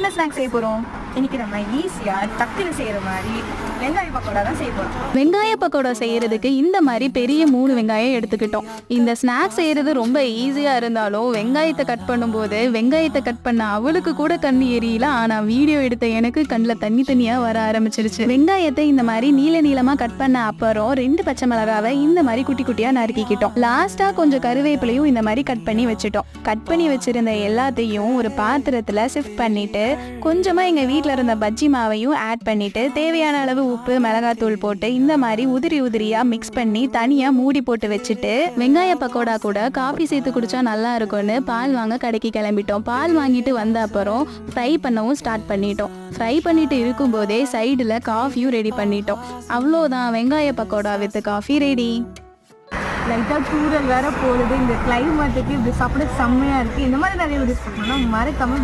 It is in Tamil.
என்ன ஸ்நாக்ஸ் செய்ய போகிறோம்? இன்னைக்கு நம்ம ஈஸியாக டக்குன்னு செய்கிற மாதிரி வெங்காய பக்கோடா தான் செய்ய போகிறோம். வெங்காய பக்கோடா செய்கிறதுக்கு இந்த மாதிரி பெரிய 3 வெங்காயம் எடுத்துக்கிட்டோம். இந்த ஸ்நாக்ஸ் செய்கிறது ரொம்ப ஈஸியாக இருந்தாலும் வெங்காயத்தை கட் பண்ணும்போது வெங்காயத்தை கட் பண்ண அவளுக்கு கூட கண் எரியல. ஆனால் வீடியோ எடுத்த எனக்கு கண்ணில் தனியாக வர ஆரம்பிச்சிருச்சு. வெங்காயத்தை இந்த மாதிரி நீளமாக கட் பண்ண அப்புறம் 2 பச்சை மிளகாவை இந்த மாதிரி குட்டி குட்டியாக நறுக்கிக்கிட்டோம். லாஸ்ட்டாக கொஞ்சம் கருவேப்பிலையும் இந்த மாதிரி கட் பண்ணி வச்சுட்டோம். கட் பண்ணி வச்சிருந்த எல்லாத்தையும் ஒரு பாத்திரத்தில் ஷிஃப்ட் பண்ணிட்டு கொஞ்சமாக எங்கள் வீட்டில் இருந்த பஜ்ஜி மாவையும் ஆட் பண்ணிட்டு தேவையான அளவு உப்பு மிளகாத்தூள் போட்டு இந்த மாதிரி உதிரியா மிக்ஸ் பண்ணி தனியா மூடி போட்டு வச்சுட்டு வெங்காய பக்கோடா கூட காஃபி சேர்த்து குடிச்சா நல்லா இருக்கும்னு பால் வாங்க கடைக்கு கிளம்பிட்டோம். பால் வாங்கிட்டு வந்த அப்புறம் ஃப்ரை பண்ணவும் ஸ்டார்ட் பண்ணிட்டோம். ஃப்ரை பண்ணிட்டு இருக்கும்போதே சைடில் காஃபியும் ரெடி பண்ணிட்டோம். அவ்வளோதான், வெங்காய பக்கோடா வித் காஃபி ரெடி. லைட்டாக தூரல் வேற போகுது. இந்த கிளைமேட்டுக்கு இப்படி சாப்பிட செம்மையாக இருக்குது. இந்த மாதிரி நிறைய வீடியோஸ் பண்ணோம்னா மறக்காம